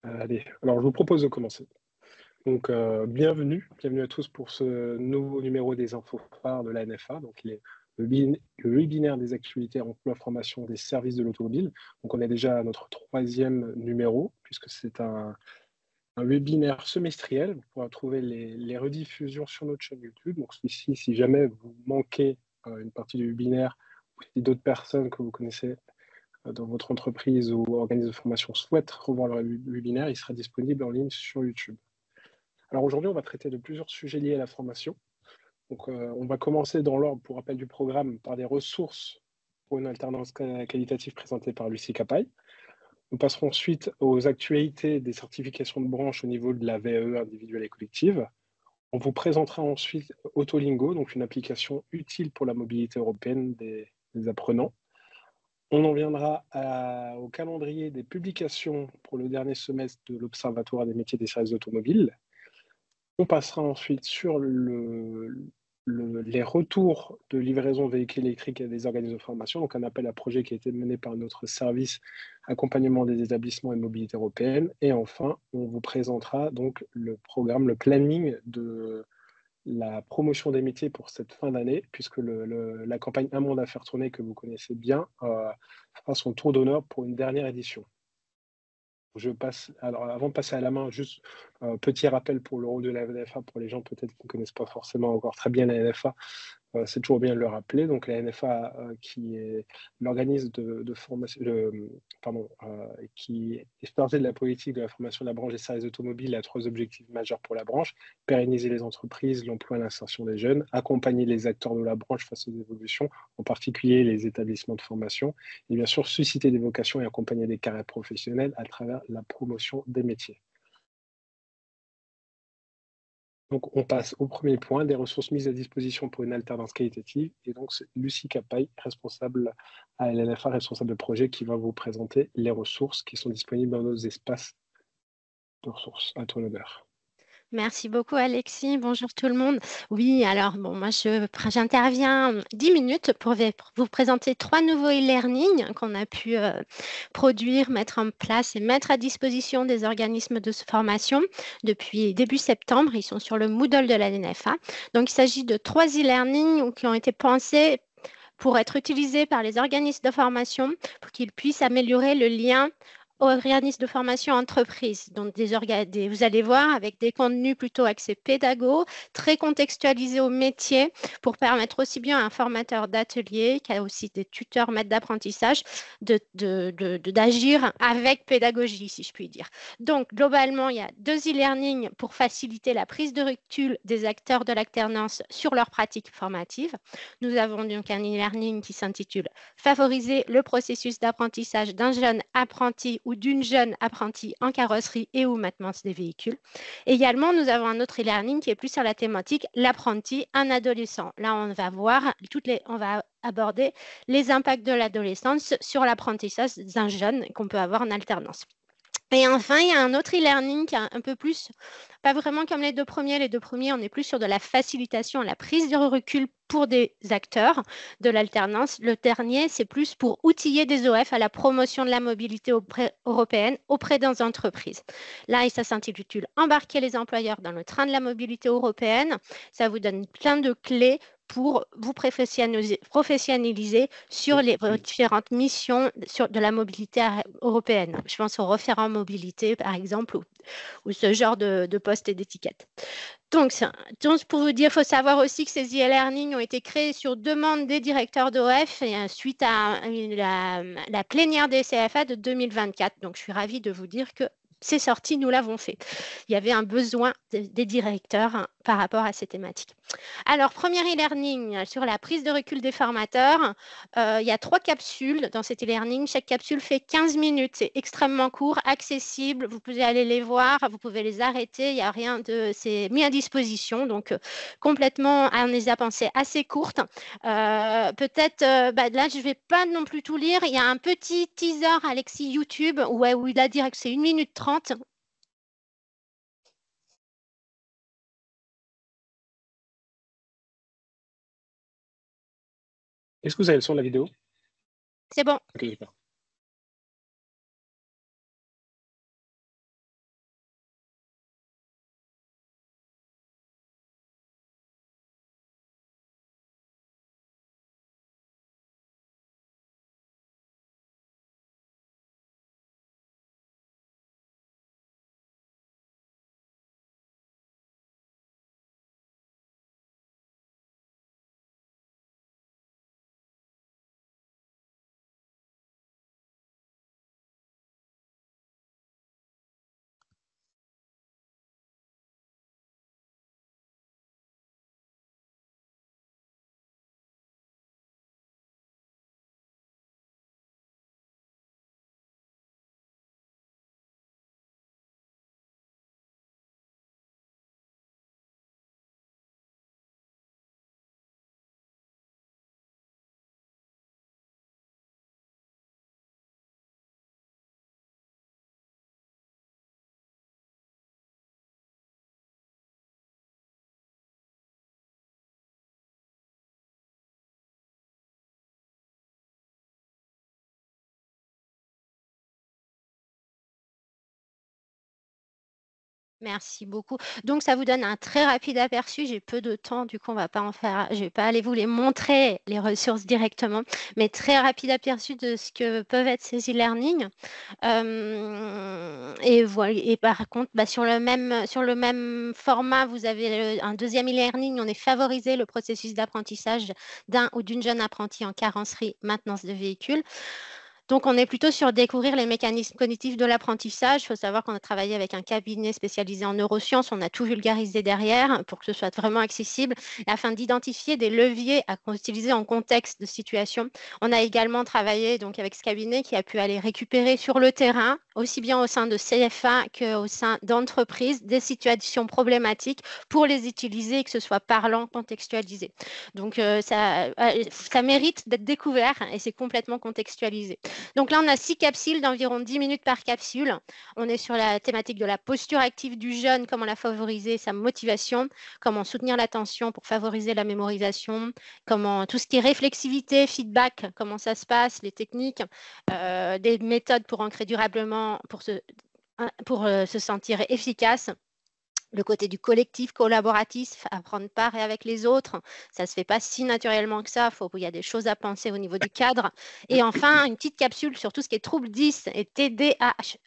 Allez, alors je vous propose de commencer. Donc, bienvenue à tous pour ce nouveau numéro des infos phares de la NFA, donc le webinaire des actualités emploi formation des services de l'automobile. Donc, on est déjà à notre troisième numéro, puisque c'est un webinaire semestriel. Vous pourrez trouver les rediffusions sur notre chaîne YouTube. Donc, celui-ci, si jamais vous manquez une partie du webinaire, ou si d'autres personnes que vous connaissez dans votre entreprise ou organisme de formation souhaitent revoir le webinaire, il sera disponible en ligne sur YouTube. Alors aujourd'hui, on va traiter de plusieurs sujets liés à la formation. Donc, on va commencer dans l'ordre, pour rappel du programme, par des ressources pour une alternance qualitative présentée par Lucie Capaille. Nous passerons ensuite aux actualités des certifications de branche au niveau de la VAE individuelle et collective. On vous présentera ensuite Autolingo, donc une application utile pour la mobilité européenne des apprenants. On en viendra au calendrier des publications pour le dernier semestre de l'Observatoire des métiers des services automobiles. On passera ensuite sur les retours de livraison de véhicules électriques à des organismes de formation, donc un appel à projet qui a été mené par notre service accompagnement des établissements et mobilité européenne. Et enfin, on vous présentera donc le programme, le planning de la promotion des métiers pour cette fin d'année, puisque la campagne Un monde à faire tourner, que vous connaissez bien, fera son tour d'honneur pour une dernière édition. Alors, avant de passer à la main, juste un petit rappel pour le rôle de la NFA, pour les gens peut-être qui ne connaissent pas forcément encore très bien la NFA. C'est toujours bien de le rappeler. Donc la NFA, qui est l'organisme de formation, qui est chargé de la politique de la formation de la branche des services automobiles, a trois objectifs majeurs pour la branche: pérenniser les entreprises, l'emploi et l'insertion des jeunes, accompagner les acteurs de la branche face aux évolutions, en particulier les établissements de formation, et bien sûr susciter des vocations et accompagner des carrières professionnelles à travers la promotion des métiers. Donc, on passe au premier point, des ressources mises à disposition pour une alternance qualitative. Et donc, c'est Lucie Capaille, responsable à LNFA, responsable de projet, qui va vous présenter les ressources qui sont disponibles dans nos espaces de ressources. À toi l'honneur. Merci beaucoup Alexis, bonjour tout le monde. Oui, alors bon, moi j'interviens 10 minutes pour vous présenter 3 nouveaux e-learning qu'on a pu produire, mettre en place et mettre à disposition des organismes de formation depuis début septembre. Ils sont sur le Moodle de la NFA. Donc il s'agit de 3 e-learning qui ont été pensés pour être utilisés par les organismes de formation pour qu'ils puissent améliorer le lien organismes de formation entreprise. Donc, vous allez voir avec des contenus plutôt axés pédago, très contextualisés au métier pour permettre aussi bien à un formateur d'atelier qu'à aussi des tuteurs maîtres d'apprentissage d'agir avec pédagogie, si je puis dire. Donc, globalement, il y a 2 e-learning pour faciliter la prise de recul des acteurs de l'alternance sur leurs pratiques formatives. Nous avons donc un e-learning qui s'intitule Favoriser le processus d'apprentissage d'un jeune apprenti ou d'une jeune apprentie en carrosserie et ou maintenance des véhicules. Également, nous avons un autre e-learning qui est plus sur la thématique l'apprenti, un adolescent. Là, on va aborder les impacts de l'adolescence sur l'apprentissage d'un jeune qu'on peut avoir en alternance. Et enfin, il y a un autre e-learning qui est un peu plus, pas vraiment comme les deux premiers. Les deux premiers, on est plus sur de la facilitation, la prise de recul pour des acteurs de l'alternance. Le dernier, c'est plus pour outiller des OF à la promotion de la mobilité européenne auprès des entreprises. Là, ça s'intitule Embarquer les employeurs dans le train de la mobilité européenne. Ça vous donne plein de clés pour vous professionnaliser sur les différentes missions de la mobilité européenne. Je pense aux référents mobilité, par exemple, ou ce genre de postes et d'étiquettes. Donc, pour vous dire, il faut savoir aussi que ces e-learning ont été créés sur demande des directeurs d'OF et suite à la plénière des CFA de 2024. Donc, je suis ravie de vous dire que c'est sorti, nous l'avons fait. Il y avait un besoin des directeurs par rapport à ces thématiques. Alors, premier e-learning sur la prise de recul des formateurs. Il y a 3 capsules dans cet e-learning. Chaque capsule fait 15 minutes. C'est extrêmement court, accessible. Vous pouvez aller les voir, vous pouvez les arrêter. Il n'y a rien de... C'est mis à disposition. Donc, complètement, on les a pensées assez courtes. Peut-être, là, je ne vais pas non plus tout lire. Il y a un petit teaser, Alexis, YouTube, où il a dit que c'est 1 minute 30. Est-ce que vous avez le son de la vidéo? C'est bon. Ok, super. Merci beaucoup. Donc, ça vous donne un très rapide aperçu. J'ai peu de temps, du coup, je vais pas aller vous les montrer, les ressources directement, mais très rapide aperçu de ce que peuvent être ces e-learning. Et voilà. Et par contre, sur le même format, vous avez un deuxième e-learning. On est favorisé le processus d'apprentissage d'un ou d'une jeune apprentie en carrosserie, maintenance de véhicule. Donc, on est plutôt sur découvrir les mécanismes cognitifs de l'apprentissage. Il faut savoir qu'on a travaillé avec un cabinet spécialisé en neurosciences. On a tout vulgarisé derrière pour que ce soit vraiment accessible afin d'identifier des leviers à utiliser en contexte de situation. On a également travaillé donc, avec ce cabinet qui a pu aller récupérer sur le terrain, aussi bien au sein de CFA qu'au sein d'entreprises, des situations problématiques pour les utiliser et que ce soit parlant, contextualisé. Donc, ça mérite d'être découvert et c'est complètement contextualisé. Donc là, on a 6 capsules d'environ 10 minutes par capsule. On est sur la thématique de la posture active du jeune, comment la favoriser, sa motivation, comment soutenir l'attention pour favoriser la mémorisation, comment tout ce qui est réflexivité, feedback, comment ça se passe, les techniques, des méthodes pour ancrer durablement, pour se sentir efficace. Le côté du collectif, collaboratif, à prendre part et avec les autres. Ça ne se fait pas si naturellement que ça. Il y a des choses à penser au niveau du cadre. Et enfin, une petite capsule sur tout ce qui est trouble 10 et TDAH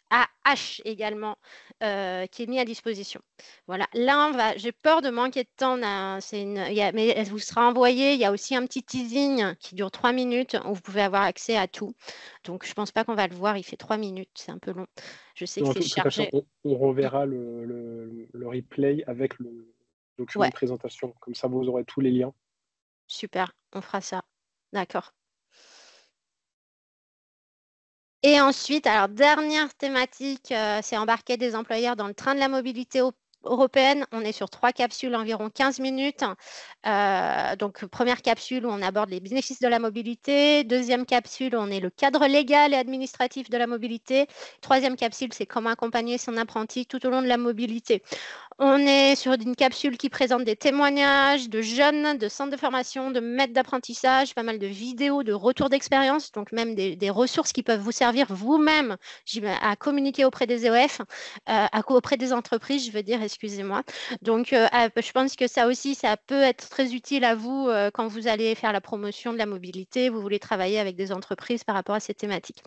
également, qui est mis à disposition. Voilà. Là, j'ai peur de manquer de temps. Mais elle vous sera envoyée. Il y a aussi un petit teasing qui dure 3 minutes où vous pouvez avoir accès à tout. Donc, je ne pense pas qu'on va le voir. Il fait 3 minutes. C'est un peu long. Je sais que c'est Tout à fait, chargé. on reverra le replay avec le document Ouais. de présentation. Comme ça, vous aurez tous les liens. Super, on fera ça. D'accord. Et ensuite, alors dernière thématique, c'est embarquer des employeurs dans le train de la mobilité européenne. On est sur 3 capsules, environ 15 minutes. Donc, première capsule où on aborde les bénéfices de la mobilité. Deuxième capsule, on est le cadre légal et administratif de la mobilité. Troisième capsule, c'est comment accompagner son apprenti tout au long de la mobilité. On est sur une capsule qui présente des témoignages de jeunes, de centres de formation, de maîtres d'apprentissage, pas mal de vidéos, de retours d'expérience, donc même des ressources qui peuvent vous servir vous-même à communiquer auprès des EOF, auprès des entreprises, je veux dire, excusez-moi. Donc, je pense que ça aussi, ça peut être très utile à vous quand vous allez faire la promotion de la mobilité, vous voulez travailler avec des entreprises par rapport à ces thématiques.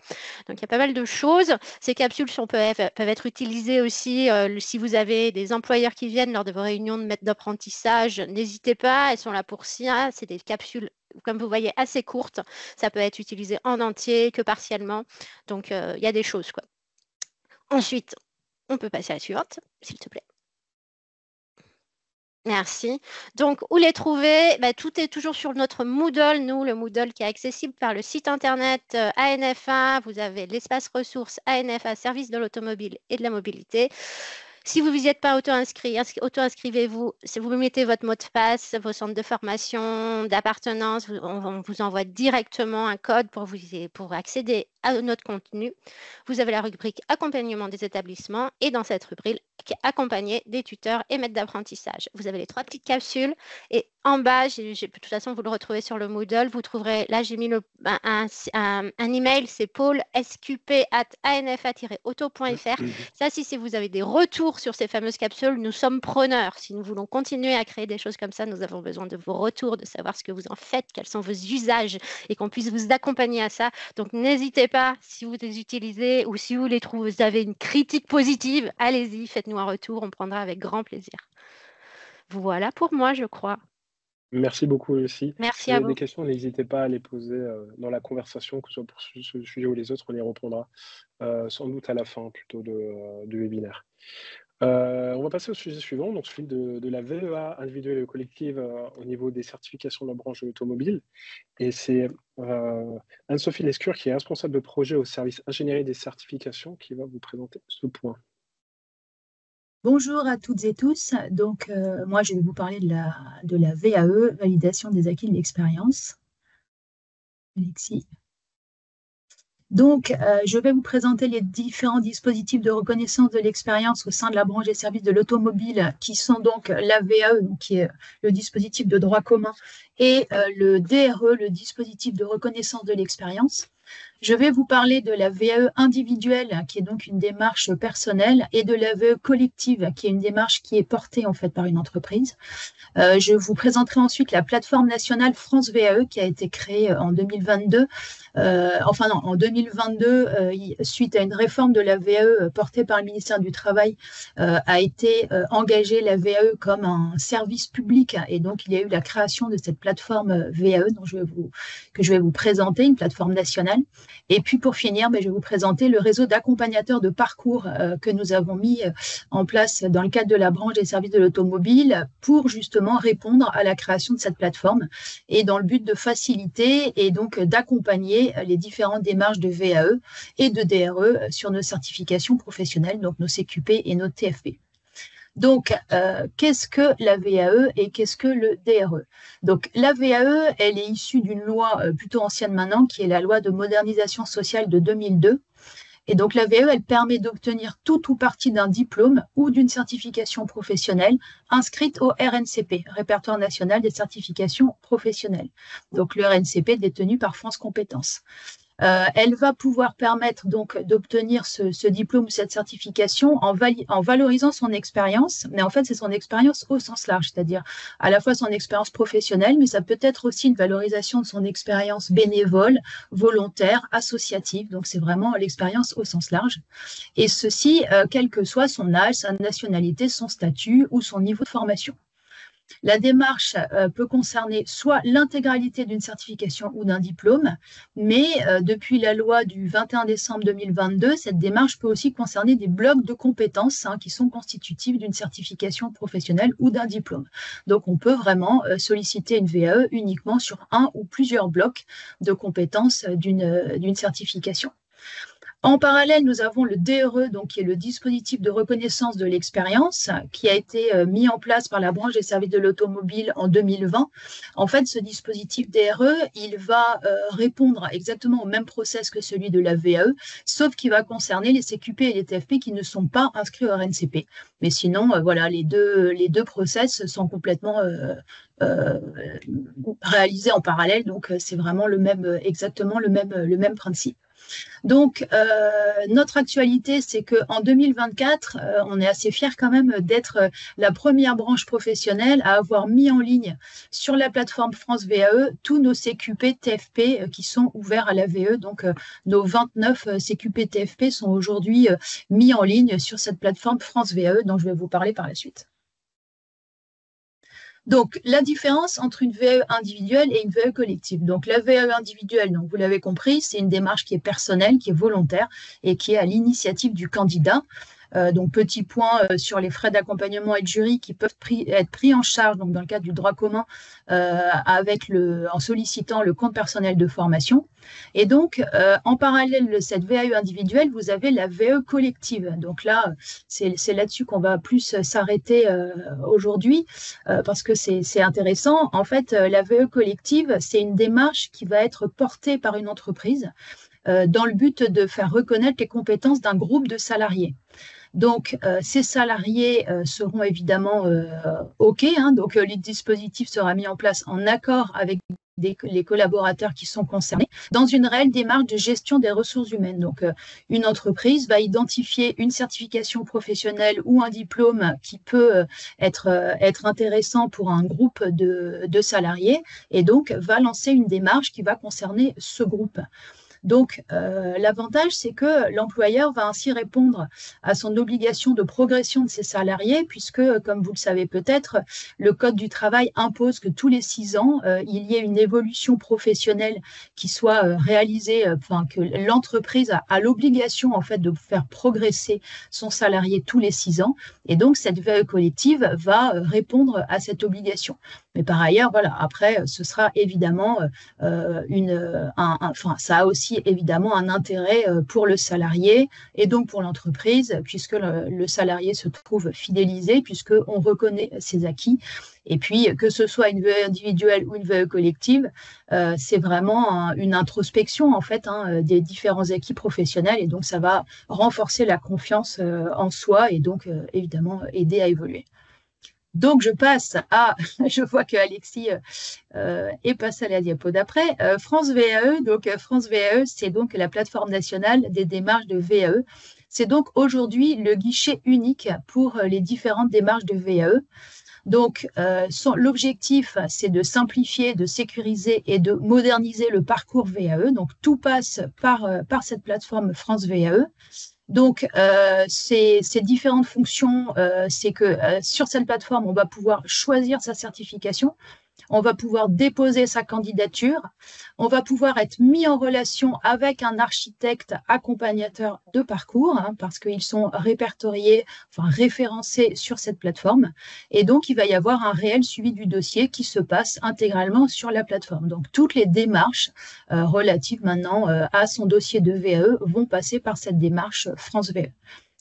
Donc, il y a pas mal de choses. Ces capsules peuvent être utilisées aussi si vous avez des employés qui viennent lors de vos réunions de maîtres d'apprentissage. N'hésitez pas, elles sont là pour ça. C'est des capsules, comme vous voyez, assez courtes. Ça peut être utilisé en entier, que partiellement. Donc, il y a des choses, quoi. Ensuite, on peut passer à la suivante, s'il te plaît. Merci. Donc, où les trouver? Tout est toujours sur notre Moodle. Nous, le Moodle qui est accessible par le site internet ANFA. Vous avez l'espace ressources ANFA, service de l'automobile et de la mobilité. Si vous n'y êtes pas auto-inscrivez-vous. Si vous mettez votre mot de passe, vos centres de formation, d'appartenance, on vous envoie directement un code pour accéder à notre contenu. Vous avez la rubrique accompagnement des établissements et dans cette rubrique, accompagner des tuteurs et maîtres d'apprentissage. Vous avez les 3 petites capsules et en bas, de toute façon, vous le retrouvez sur le Moodle. Vous trouverez, là, j'ai mis un email, c'est paul.sqp@anfa-auto.fr. Ça, si vous avez des retours sur ces fameuses capsules, nous sommes preneurs. Si nous voulons continuer à créer des choses comme ça, nous avons besoin de vos retours, de savoir ce que vous en faites, quels sont vos usages et qu'on puisse vous accompagner à ça. Donc, n'hésitez pas, si vous les utilisez ou si vous avez une critique positive, allez-y, faites-nous un retour, on prendra avec grand plaisir. Voilà pour moi, je crois. Merci beaucoup aussi. Merci Si vous à avez vous. des questions, n'hésitez pas à les poser dans la conversation, que ce soit pour ce sujet ou les autres, on y répondra sans doute à la fin plutôt du webinaire. On va passer au sujet suivant, donc celui de la VEA individuelle et collective au niveau des certifications de la branche de l'automobile. Et c'est Anne-Sophie Lescure, qui est responsable de projet au service ingénierie des certifications, qui va vous présenter ce point. Bonjour à toutes et tous. Donc, moi, je vais vous parler de la VAE, validation des acquis de l'expérience. Alexis. Donc, je vais vous présenter les différents dispositifs de reconnaissance de l'expérience au sein de la branche des services de l'automobile, qui sont donc la VAE, qui est le dispositif de droit commun, et le DRE, le dispositif de reconnaissance de l'expérience. Je vais vous parler de la VAE individuelle, qui est donc une démarche personnelle, et de la VAE collective, qui est une démarche qui est portée en fait par une entreprise. Je vous présenterai ensuite la plateforme nationale France VAE qui a été créée en 2022. En 2022, suite à une réforme de la VAE portée par le ministère du Travail, a été engagée la VAE comme un service public. Et donc, il y a eu la création de cette plateforme VAE que je vais vous présenter, une plateforme nationale. Et puis, pour finir, je vais vous présenter le réseau d'accompagnateurs de parcours que nous avons mis en place dans le cadre de la branche des services de l'automobile pour justement répondre à la création de cette plateforme et dans le but de faciliter et donc d'accompagner les différentes démarches de VAE et de DRE sur nos certifications professionnelles, donc nos CQP et nos TFP. Donc, qu'est-ce que la VAE et qu'est-ce que le DRE? Donc, la VAE, elle est issue d'une loi plutôt ancienne maintenant, qui est la loi de modernisation sociale de 2002. Et donc, la VAE, elle permet d'obtenir tout ou partie d'un diplôme ou d'une certification professionnelle inscrite au RNCP, Répertoire national des certifications professionnelles. Donc, le RNCP détenu par France Compétences. Elle va pouvoir permettre donc d'obtenir ce diplôme ou cette certification en valorisant son expérience, mais en fait c'est son expérience au sens large, c'est-à-dire à la fois son expérience professionnelle, mais ça peut être aussi une valorisation de son expérience bénévole, volontaire, associative, donc c'est vraiment l'expérience au sens large. Et ceci, quel que soit son âge, sa nationalité, son statut ou son niveau de formation. La démarche peut concerner soit l'intégralité d'une certification ou d'un diplôme, mais depuis la loi du 21 décembre 2022, cette démarche peut aussi concerner des blocs de compétences qui sont constitutifs d'une certification professionnelle ou d'un diplôme. Donc, on peut vraiment solliciter une VAE uniquement sur un ou plusieurs blocs de compétences d'une certification. En parallèle, nous avons le DRE, donc, qui est le dispositif de reconnaissance de l'expérience, qui a été mis en place par la branche des services de l'automobile en 2020. En fait, ce dispositif DRE, il va répondre exactement au même process que celui de la VAE, sauf qu'il va concerner les CQP et les TFP qui ne sont pas inscrits au RNCP. Mais sinon, voilà, les deux process sont complètement réalisés en parallèle, donc c'est vraiment exactement le même principe. Donc, notre actualité, c'est qu'en 2024, on est assez fiers quand même d'être la première branche professionnelle à avoir mis en ligne sur la plateforme France VAE tous nos CQP TFP qui sont ouverts à la VAE. Donc, nos 29 CQP TFP sont aujourd'hui mis en ligne sur cette plateforme France VAE dont je vais vous parler par la suite. Donc, la différence entre une VAE individuelle et une VAE collective. Donc, la VAE individuelle, donc, vous l'avez compris, c'est une démarche qui est personnelle, qui est volontaire et qui est à l'initiative du candidat. Donc, petit point sur les frais d'accompagnement et de jury qui peuvent être pris en charge donc, dans le cadre du droit commun en sollicitant le compte personnel de formation. Et donc, en parallèle de cette VAE individuelle, vous avez la VAE collective. Donc là, c'est là-dessus qu'on va plus s'arrêter aujourd'hui parce que c'est intéressant. En fait, la VAE collective, c'est une démarche qui va être portée par une entreprise dans le but de faire reconnaître les compétences d'un groupe de salariés. Donc, ces salariés seront évidemment OK. Donc, le dispositif sera mis en place en accord avec les collaborateurs qui sont concernés dans une réelle démarche de gestion des ressources humaines. Donc, une entreprise va identifier une certification professionnelle ou un diplôme qui peut être intéressant pour un groupe de salariés et donc va lancer une démarche qui va concerner ce groupe. Donc, l'avantage, c'est que l'employeur va ainsi répondre à son obligation de progression de ses salariés, puisque, comme vous le savez peut-être, le Code du travail impose que tous les 6 ans, il y ait une évolution professionnelle qui soit réalisée, que l'entreprise a l'obligation en fait de faire progresser son salarié tous les 6 ans. Et donc, cette VAE collective va répondre à cette obligation. Mais par ailleurs, voilà, après, ce sera évidemment ça a aussi évidemment un intérêt pour le salarié et donc pour l'entreprise, puisque le salarié se trouve fidélisé, puisqu'on reconnaît ses acquis. Et puis, que ce soit une VAE individuelle ou une VAE collective, c'est vraiment une introspection en fait des différents acquis professionnels. Et donc, ça va renforcer la confiance en soi et donc, évidemment, aider à évoluer. Donc, je passe à, je vois que Alexis est passé à la diapo d'après, France VAE. Donc, France VAE, c'est donc la plateforme nationale des démarches de VAE. C'est donc aujourd'hui le guichet unique pour les différentes démarches de VAE. Donc, l'objectif, c'est de simplifier, de sécuriser et de moderniser le parcours VAE. Donc, tout passe par cette plateforme France VAE. Donc, ces différentes fonctions, c'est que sur cette plateforme, on va pouvoir choisir sa certification, on va pouvoir déposer sa candidature, on va pouvoir être mis en relation avec un architecte accompagnateur de parcours, parce qu'ils sont répertoriés, enfin référencés sur cette plateforme. Et donc, il va y avoir un réel suivi du dossier qui se passe intégralement sur la plateforme. Donc, toutes les démarches relatives maintenant à son dossier de VAE vont passer par cette démarche France VAE.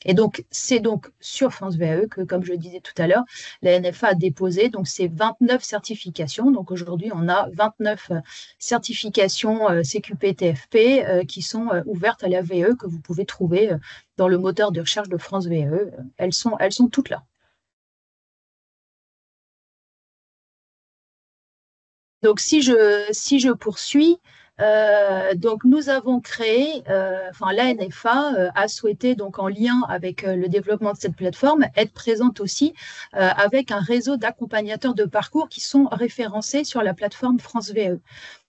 Et donc, c'est donc sur France VAE que, comme je le disais tout à l'heure, la NFA a déposé donc ces 29 certifications. Donc, aujourd'hui, on a 29 certifications CQP TFP qui sont ouvertes à la VAE, que vous pouvez trouver dans le moteur de recherche de France VAE. Elles sont toutes là. Donc, si je poursuis, donc nous avons créé, la NFA a souhaité, donc en lien avec le développement de cette plateforme, être présente aussi avec un réseau d'accompagnateurs de parcours qui sont référencés sur la plateforme France VAE.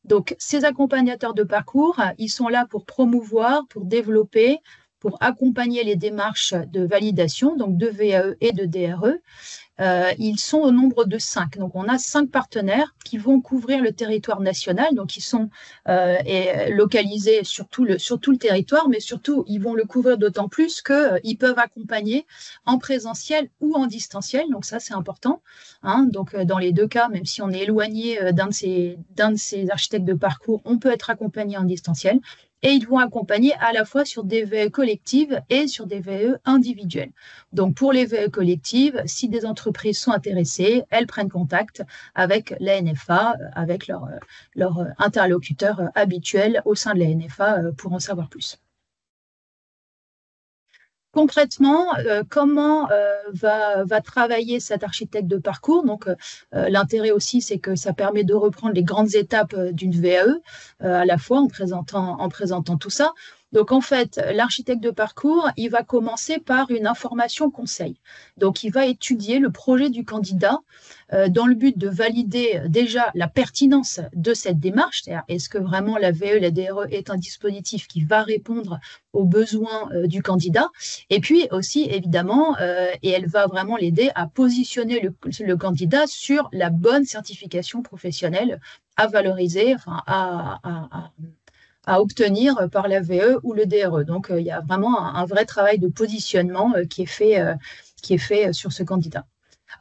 Donc, ces accompagnateurs de parcours, ils sont là pour promouvoir, pour développer, pour accompagner les démarches de validation, donc de VAE et de DRE. Ils sont au nombre de 5. Donc, on a 5 partenaires qui vont couvrir le territoire national. Donc, ils sont localisés sur tout le territoire, mais surtout, ils vont le couvrir d'autant plus qu'ils peuvent accompagner en présentiel ou en distanciel. Donc, ça, c'est important. Donc, dans les deux cas, même si on est éloigné d'un de ces architectes de parcours, on peut être accompagné en distanciel. Et ils vont accompagner à la fois sur des VAE collectives et sur des VAE individuelles. Donc, pour les VAE collectives, si des entreprises sont intéressées, elles prennent contact avec la NFA, avec leur interlocuteur habituel au sein de la NFA pour en savoir plus. Concrètement, comment va travailler cet architecte de parcours? Donc, l'intérêt aussi, c'est que ça permet de reprendre les grandes étapes d'une VAE à la fois en présentant tout ça. Donc, en fait, l'architecte de parcours, il va commencer par une information conseil. Donc, il va étudier le projet du candidat dans le but de valider déjà la pertinence de cette démarche, c'est-à-dire est-ce que vraiment la VAE, la DRE est un dispositif qui va répondre aux besoins du candidat, et puis aussi, évidemment, et elle va vraiment l'aider à positionner le candidat sur la bonne certification professionnelle à valoriser, enfin, à obtenir par la VE ou le DRE. Donc, il y a vraiment un vrai travail de positionnement qui est fait sur ce candidat.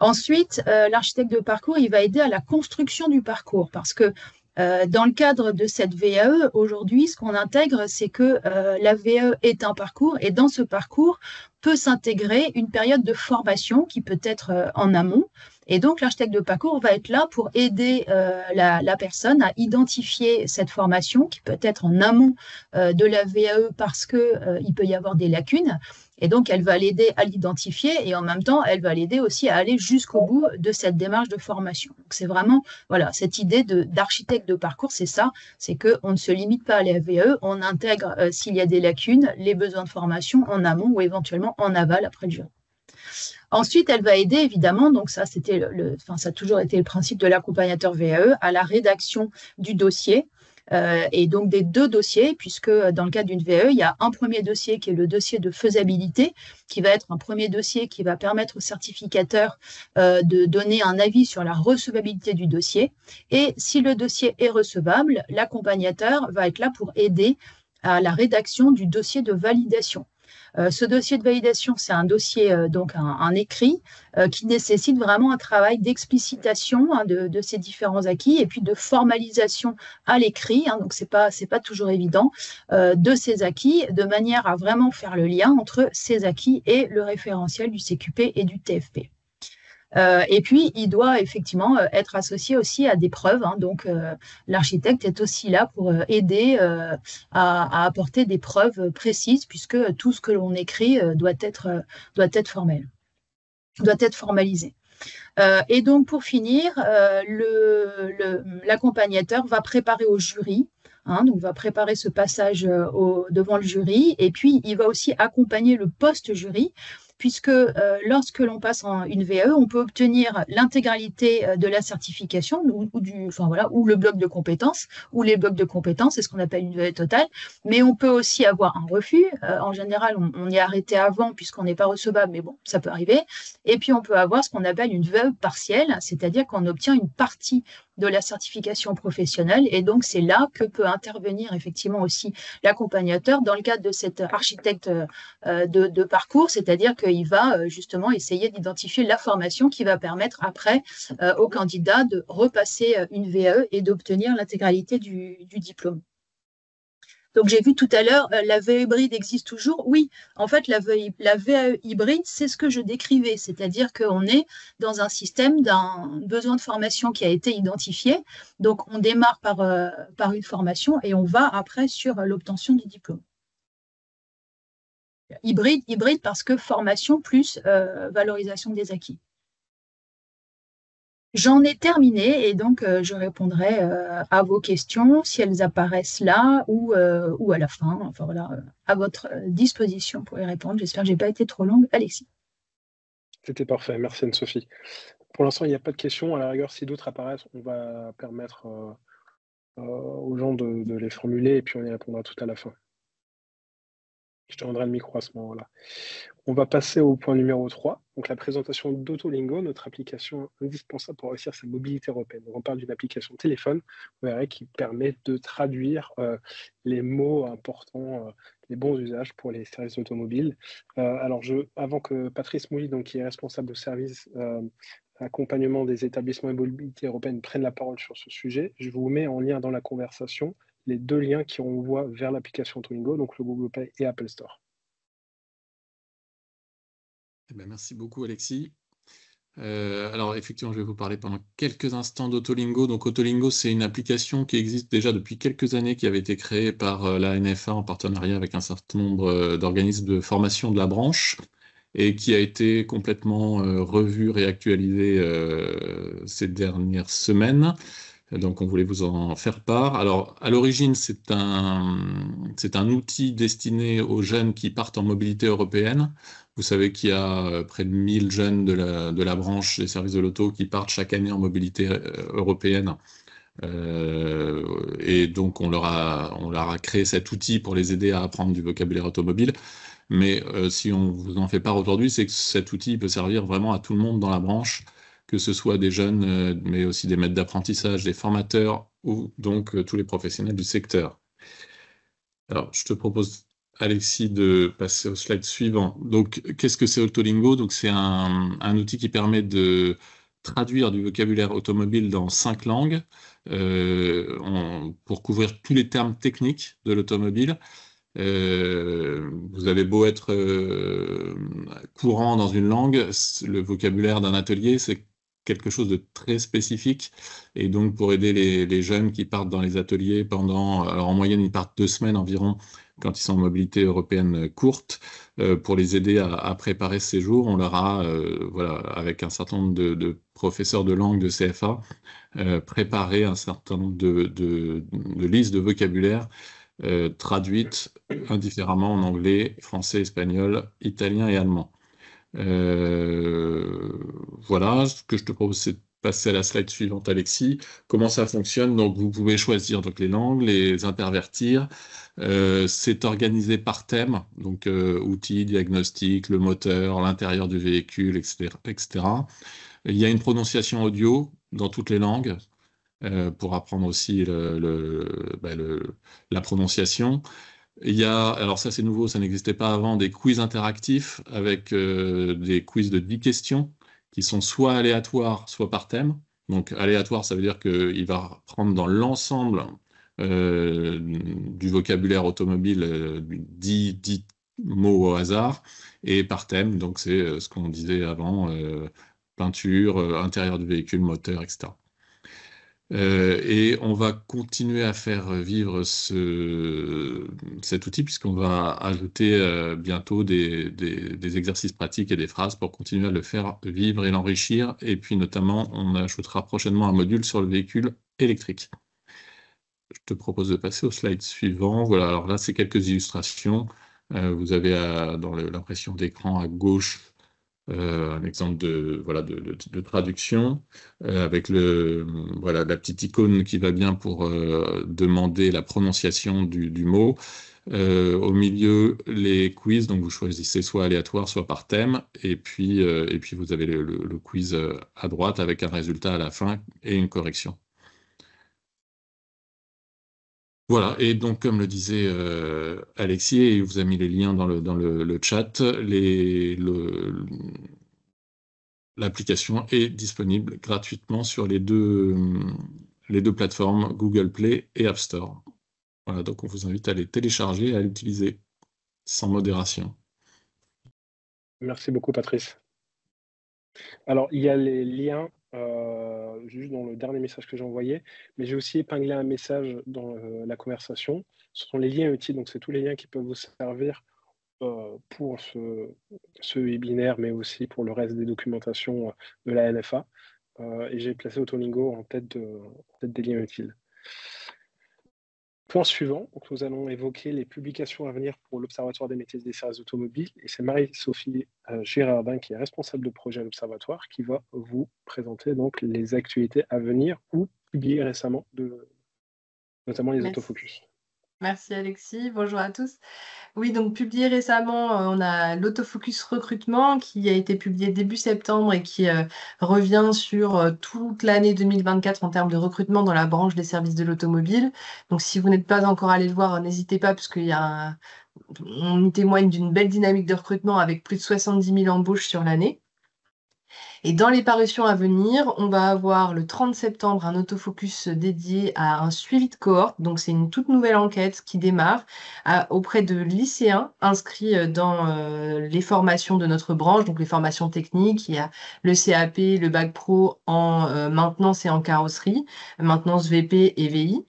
Ensuite, l'architecte de parcours, il va aider à la construction du parcours parce que dans le cadre de cette VAE, aujourd'hui, ce qu'on intègre, c'est que la VAE est un parcours et dans ce parcours peut s'intégrer une période de formation qui peut être en amont. Et donc, l'architecte de parcours va être là pour aider la personne à identifier cette formation qui peut être en amont de la VAE parce qu'il peut y avoir des lacunes. Et donc, elle va l'aider à l'identifier et en même temps, elle va l'aider aussi à aller jusqu'au bout de cette démarche de formation. Donc, c'est vraiment, voilà, cette idée d'architecte de parcours, c'est ça, c'est qu'on ne se limite pas à la VAE, on intègre, s'il y a des lacunes, les besoins de formation en amont ou éventuellement en aval après le jury. Ensuite, elle va aider évidemment, donc ça, ça a toujours été le principe de l'accompagnateur VAE, à la rédaction du dossier. Et donc des 2 dossiers, puisque dans le cadre d'une VAE, il y a un premier dossier qui est le dossier de faisabilité, qui va être un premier dossier qui va permettre au certificateur de donner un avis sur la recevabilité du dossier. Et si le dossier est recevable, l'accompagnateur va être là pour aider à la rédaction du dossier de validation. Ce dossier de validation, c'est un dossier, donc un écrit, qui nécessite vraiment un travail d'explicitation de ces différents acquis et puis de formalisation à l'écrit, donc c'est pas toujours évident, de ces acquis, de manière à vraiment faire le lien entre ces acquis et le référentiel du CQP et du TFP. Et puis, il doit effectivement être associé aussi à des preuves. Donc, l'architecte est aussi là pour aider à apporter des preuves précises, puisque tout ce que l'on écrit doit être formel, doit être formalisé. Et donc, pour finir, l'accompagnateur va préparer au jury, donc va préparer ce passage devant le jury, et puis il va aussi accompagner le post-jury, puisque lorsque l'on passe en une VAE, on peut obtenir l'intégralité de la certification ou le bloc de compétences, ou les blocs de compétences, c'est ce qu'on appelle une VAE totale, mais on peut aussi avoir un refus. En général, on est arrêté avant puisqu'on n'est pas recevable, mais bon, ça peut arriver. Et puis, on peut avoir ce qu'on appelle une VAE partielle, c'est-à-dire qu'on obtient une partie de la certification professionnelle. Et donc, c'est là que peut intervenir effectivement aussi l'accompagnateur dans le cadre de cet architecte de parcours, c'est-à-dire qu'il va justement essayer d'identifier la formation qui va permettre après au candidat de repasser une VAE et d'obtenir l'intégralité du diplôme. Donc, j'ai vu tout à l'heure, la VAE hybride existe toujours. Oui, en fait, la VAE hybride, c'est ce que je décrivais, c'est-à-dire qu'on est dans un système d'un besoin de formation qui a été identifié. Donc, on démarre par une formation et on va après sur l'obtention du diplôme. Hybride parce que formation plus valorisation des acquis. J'en ai terminé et donc je répondrai à vos questions si elles apparaissent là ou à la fin. Enfin voilà, à votre disposition pour y répondre. J'espère que je n'ai pas été trop longue. Alexis. C'était parfait. Merci Anne-Sophie. Pour l'instant, il n'y a pas de questions. À la rigueur, si d'autres apparaissent, on va permettre aux gens de les formuler et puis on y répondra tout à la fin. Je te rendrai le micro à ce moment-là. On va passer au point numéro 3, donc la présentation d'Autolingo, notre application indispensable pour réussir sa mobilité européenne. Donc on parle d'une application téléphone, vous verrez, qui permet de traduire les mots importants, les bons usages pour les services automobiles. Alors, avant que Patrice Mouly, donc, qui est responsable de service accompagnement des établissements et mobilité européenne, prenne la parole sur ce sujet, je vous mets en lien dans la conversation les deux liens qui renvoient vers l'application Autolingo, donc le Google Play et Apple Store. Eh bien, merci beaucoup, Alexis. Alors, effectivement, je vais vous parler pendant quelques instants d'Autolingo. Donc, Autolingo, c'est une application qui existe déjà depuis quelques années, qui avait été créée par la NFA en partenariat avec un certain nombre d'organismes de formation de la branche et qui a été complètement revue, réactualisée ces dernières semaines. Donc, on voulait vous en faire part. Alors, à l'origine, c'est un outil destiné aux jeunes qui partent en mobilité européenne. Vous savez qu'il y a près de 1000 jeunes de la branche des services de l'auto qui partent chaque année en mobilité européenne. Et donc, on leur a créé cet outil pour les aider à apprendre du vocabulaire automobile. Mais si on vous en fait part aujourd'hui, c'est que cet outil peut servir vraiment à tout le monde dans la branche, que ce soit des jeunes, mais aussi des maîtres d'apprentissage, des formateurs ou donc tous les professionnels du secteur. Alors, je te propose, Alexis, de passer au slide suivant. Donc, qu'est-ce que c'est Autolingo? Donc, c'est un outil qui permet de traduire du vocabulaire automobile dans 5 langues pour couvrir tous les termes techniques de l'automobile. Vous avez beau être courant dans une langue, le vocabulaire d'un atelier, c'est quelque chose de très spécifique. Et donc, pour aider les jeunes qui partent dans les ateliers alors en moyenne, ils partent 2 semaines environ quand ils sont en mobilité européenne courte, pour les aider à préparer ce séjour, on leur a, avec un certain nombre de professeurs de langue de CFA, préparé un certain nombre de listes de vocabulaire traduites indifféremment en anglais, français, espagnol, italien et allemand. Voilà, ce que je te propose, c'est de passer à la slide suivante, Alexis. Comment ça fonctionne? Donc, vous pouvez choisir donc, les langues, les intervertir. C'est organisé par thème, donc outils, diagnostic, le moteur, l'intérieur du véhicule, etc., etc. Il y a une prononciation audio dans toutes les langues pour apprendre aussi la prononciation. Il y a, alors ça c'est nouveau, ça n'existait pas avant, des quiz interactifs avec des quiz de 10 questions qui sont soit aléatoires, soit par thème. Donc aléatoire, ça veut dire qu'il va prendre dans l'ensemble du vocabulaire automobile 10 mots au hasard, et par thème, donc c'est ce qu'on disait avant, peinture, intérieur du véhicule, moteur, etc. Et on va continuer à faire vivre cet outil puisqu'on va ajouter bientôt des exercices pratiques et des phrases pour continuer à le faire vivre et l'enrichir. Et puis notamment, on ajoutera prochainement un module sur le véhicule électrique. Je te propose de passer au slide suivant. Voilà, alors là, c'est quelques illustrations. Vous avez dans l'impression d'écran à gauche un exemple de traduction avec la petite icône qui va bien pour demander la prononciation du mot. Au milieu, les quiz, donc vous choisissez soit aléatoire, soit par thème, et puis vous avez le quiz à droite avec un résultat à la fin et une correction. Voilà, et donc comme le disait Alexis, et il vous a mis les liens dans le chat, l'application est disponible gratuitement sur les deux plateformes, Google Play et App Store. Voilà, donc on vous invite à les télécharger et à l'utiliser sans modération. Merci beaucoup, Patrice. Alors, il y a les liens juste dans le dernier message que j'ai envoyé, mais j'ai aussi épinglé un message dans la conversation. Ce sont les liens utiles, donc c'est tous les liens qui peuvent vous servir pour ce webinaire, mais aussi pour le reste des documentations de la NFA. Et j'ai placé Autolingo en tête des liens utiles. Point suivant, donc nous allons évoquer les publications à venir pour l'Observatoire des métiers et des services automobiles. Et c'est Marie-Sophie Girardin, qui est responsable de projet à l'Observatoire, qui va vous présenter donc les actualités à venir ou publiées récemment, notamment les autofocus. Merci Alexis, bonjour à tous. Oui, donc publié récemment, on a l'autofocus recrutement qui a été publié début septembre et qui revient sur toute l'année 2024 en termes de recrutement dans la branche des services de l'automobile. Donc si vous n'êtes pas encore allé le voir, n'hésitez pas parce on y témoigne d'une belle dynamique de recrutement avec plus de 70 000 embauches sur l'année. Et dans les parutions à venir, on va avoir le 30 septembre un autofocus dédié à un suivi de cohorte. Donc, c'est une toute nouvelle enquête qui démarre auprès de lycéens inscrits dans les formations de notre branche, donc les formations techniques. Il y a le CAP, le bac pro en maintenance et en carrosserie, maintenance VP et VI.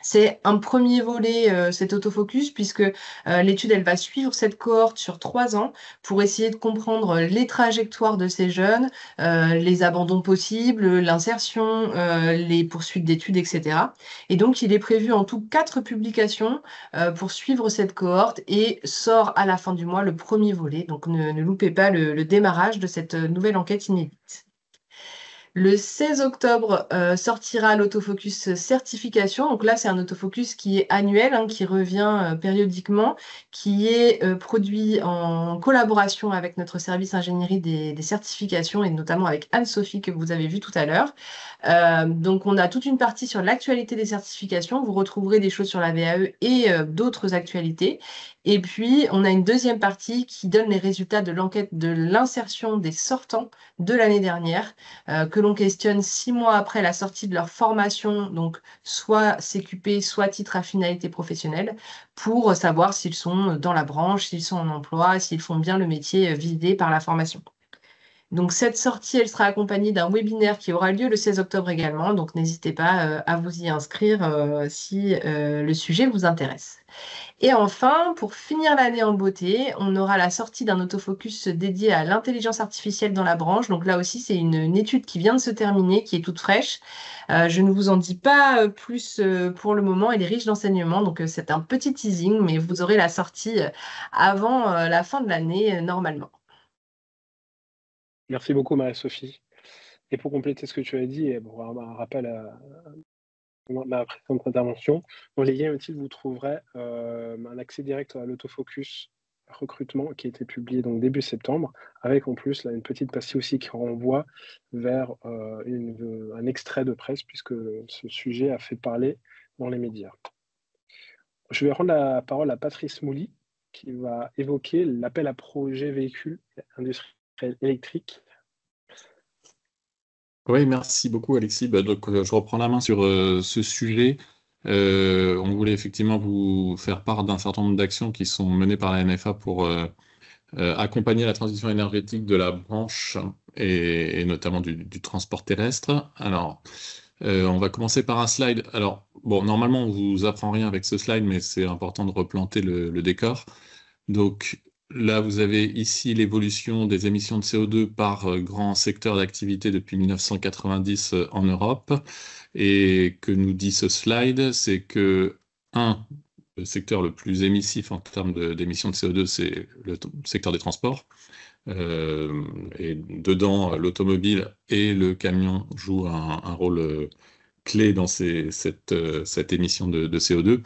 C'est un premier volet, cet autofocus, puisque l'étude, elle va suivre cette cohorte sur 3 ans pour essayer de comprendre les trajectoires de ces jeunes, les abandons possibles, l'insertion, les poursuites d'études, etc. Et donc, il est prévu en tout 4 publications pour suivre cette cohorte et sort à la fin du mois le premier volet. Donc, ne loupez pas le démarrage de cette nouvelle enquête inédite. Le 16 octobre sortira l'autofocus certification. Donc là, c'est un autofocus qui est annuel, qui revient périodiquement, qui est produit en collaboration avec notre service ingénierie des certifications et notamment avec Anne-Sophie que vous avez vu tout à l'heure. Donc, on a toute une partie sur l'actualité des certifications. Vous retrouverez des choses sur la VAE et d'autres actualités. Et puis, on a une deuxième partie qui donne les résultats de l'enquête de l'insertion des sortants de l'année dernière, que l'on questionne 6 mois après la sortie de leur formation, donc soit CQP, soit titre à finalité professionnelle, pour savoir s'ils sont dans la branche, s'ils sont en emploi, s'ils font bien le métier visé par la formation. Donc cette sortie, elle sera accompagnée d'un webinaire qui aura lieu le 16 octobre également, donc n'hésitez pas à vous y inscrire si le sujet vous intéresse. Et enfin, pour finir l'année en beauté, on aura la sortie d'un autofocus dédié à l'intelligence artificielle dans la branche. Donc là aussi, c'est une étude qui vient de se terminer, qui est toute fraîche. Je ne vous en dis pas plus pour le moment, elle est riche d'enseignements, donc c'est un petit teasing, mais vous aurez la sortie avant la fin de l'année normalement. Merci beaucoup, Marie-Sophie. Et pour compléter ce que tu as dit, et pour un rappel à ma précédente intervention, dans les liens utiles, vous trouverez un accès direct à l'autofocus recrutement qui a été publié donc début septembre, avec en plus là, une petite partie aussi qui renvoie vers un extrait de presse, puisque ce sujet a fait parler dans les médias. Je vais rendre la parole à Patrice Mouly, qui va évoquer l'appel à projet véhicules industriels électriques. Oui, merci beaucoup Alexis. Donc, je reprends la main sur ce sujet. On voulait effectivement vous faire part d'un certain nombre d'actions qui sont menées par la NFA pour accompagner la transition énergétique de la branche et notamment du transport terrestre. Alors, On va commencer par un slide. Alors, bon, normalement, on ne vous apprend rien avec ce slide, mais c'est important de replanter le décor. Donc là, vous avez ici l'évolution des émissions de CO2 par grand secteur d'activité depuis 1990 en Europe. Et que nous dit ce slide, c'est que, le secteur le plus émissif en termes d'émissions de CO2, c'est le secteur des transports. Et dedans, l'automobile et le camion jouent un rôle clé dans cette émission de CO2.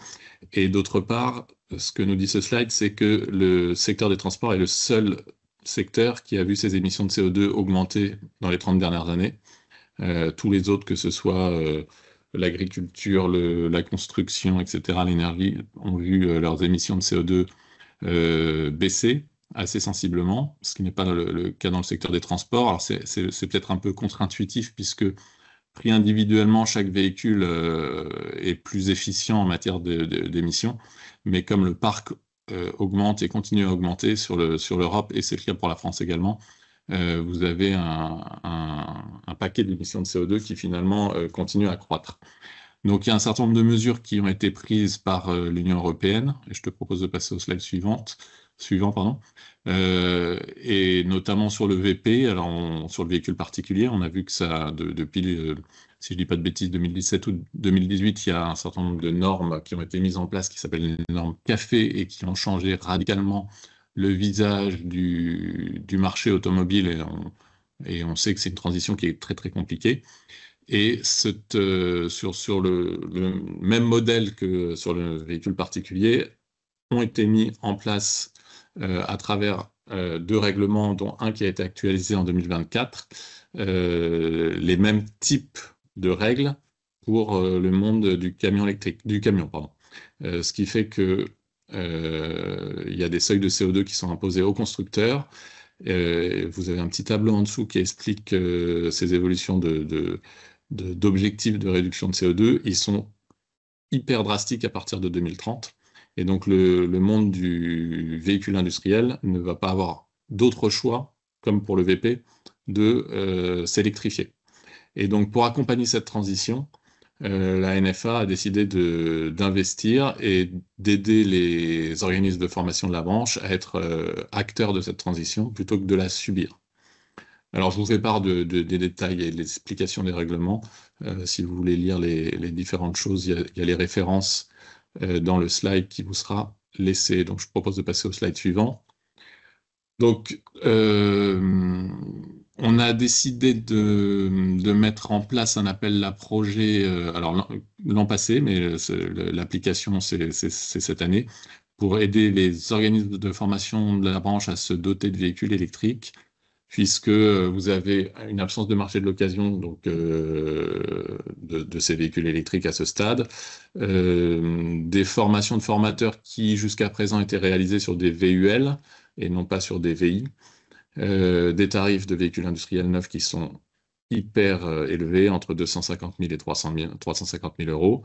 Et d'autre part, ce que nous dit ce slide, c'est que le secteur des transports est le seul secteur qui a vu ses émissions de CO2 augmenter dans les 30 dernières années. Tous les autres, que ce soit l'agriculture, la construction, etc., l'énergie, ont vu leurs émissions de CO2 baisser assez sensiblement, ce qui n'est pas le cas dans le secteur des transports. Alors c'est peut-être un peu contre-intuitif, puisque pris individuellement, chaque véhicule est plus efficient en matière d'émissions, mais comme le parc augmente et continue à augmenter sur l'Europe, et c'est le cas pour la France également, vous avez un paquet d'émissions de CO2 qui finalement continue à croître. Donc il y a un certain nombre de mesures qui ont été prises par l'Union européenne, et je te propose de passer au slide suivant, et notamment sur le VP. Alors sur le véhicule particulier, on a vu que ça, depuis, si je ne dis pas de bêtises, 2017 ou 2018, il y a un certain nombre de normes qui ont été mises en place, qui s'appellent les normes CAFE, et qui ont changé radicalement le visage du marché automobile, et on sait que c'est une transition qui est très très compliquée. Et sur le même modèle que sur le véhicule particulier, ont été mis en place à travers 2 règlements, dont un qui a été actualisé en 2024, les mêmes types de règles pour le monde du camion électrique, ce qui fait que il y a des seuils de CO2 qui sont imposés aux constructeurs. Vous avez un petit tableau en dessous qui explique ces évolutions d'objectifs de réduction de CO2. Ils sont hyper drastiques à partir de 2030. Et donc le monde du véhicule industriel ne va pas avoir d'autre choix, comme pour le VP, de s'électrifier. Et donc pour accompagner cette transition, la NFA a décidé d'investir et d'aider les organismes de formation de la branche à être acteurs de cette transition plutôt que de la subir. Alors, je vous fais part des détails et des explications des règlements. Si vous voulez lire les différentes choses, il y a les références dans le slide qui vous sera laissé. Donc, je propose de passer au slide suivant. Donc, on a décidé de mettre en place un appel à projet, alors l'an passé, mais l'application, c'est cette année, pour aider les organismes de formation de la branche à se doter de véhicules électriques, puisque vous avez une absence de marché de l'occasion donc de ces véhicules électriques à ce stade, des formations de formateurs qui jusqu'à présent étaient réalisées sur des VUL et non pas sur des VI, des tarifs de véhicules industriels neufs qui sont hyper élevés, entre 250 000 et 350 000 euros.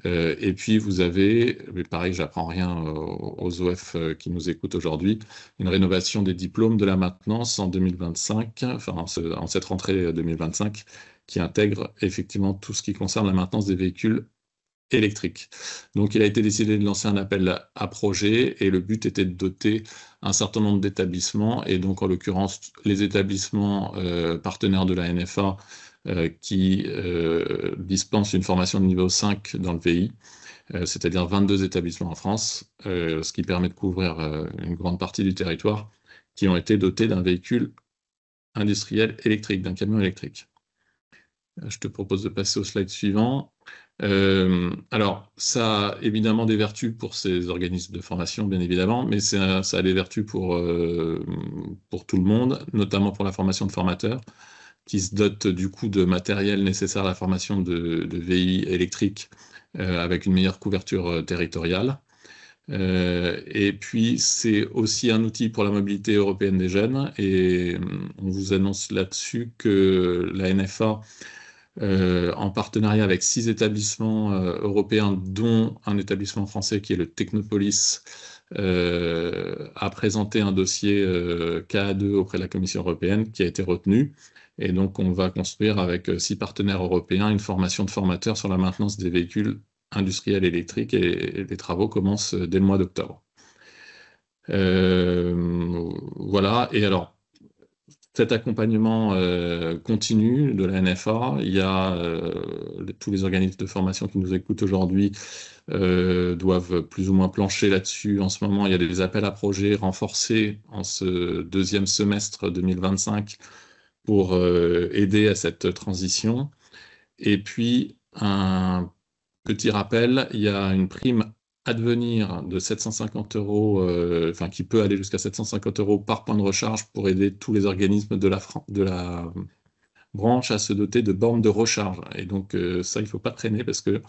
Et puis vous avez, mais pareil, j'apprends rien aux OF qui nous écoutent aujourd'hui, une rénovation des diplômes de la maintenance en 2025, enfin en cette rentrée 2025, qui intègre effectivement tout ce qui concerne la maintenance des véhicules électriques. Donc il a été décidé de lancer un appel à projet, et le but était de doter un certain nombre d'établissements, et donc en l'occurrence les établissements partenaires de la NFA qui dispensent une formation de niveau 5 dans le VI, c'est-à-dire 22 établissements en France, ce qui permet de couvrir une grande partie du territoire, qui ont été dotés d'un véhicule industriel électrique, d'un camion électrique. Je te propose de passer au slide suivant. Alors, ça a évidemment des vertus pour ces organismes de formation, bien évidemment, mais ça a des vertus pour tout le monde, notamment pour la formation de formateurs, qui se dotent du coup de matériel nécessaire à la formation de VI électriques avec une meilleure couverture territoriale. Et puis, c'est aussi un outil pour la mobilité européenne des jeunes, et on vous annonce là-dessus que la NFA, en partenariat avec 6 établissements européens, dont un établissement français qui est le Technopolis, a présenté un dossier KA2 auprès de la Commission européenne qui a été retenu. Et donc, on va construire avec 6 partenaires européens une formation de formateurs sur la maintenance des véhicules industriels électriques et les travaux commencent dès le mois d'octobre. Voilà. Et alors, cet accompagnement continu de la NFA, il y a tous les organismes de formation qui nous écoutent aujourd'hui doivent plus ou moins plancher là-dessus. En ce moment, il y a des appels à projets renforcés en ce deuxième semestre 2025 pour aider à cette transition. Et puis, un petit rappel, il y a une prime Advenir de 750 €, enfin qui peut aller jusqu'à 750 € par point de recharge pour aider tous les organismes de la branche à se doter de bornes de recharge. Et donc ça, il ne faut pas traîner parce que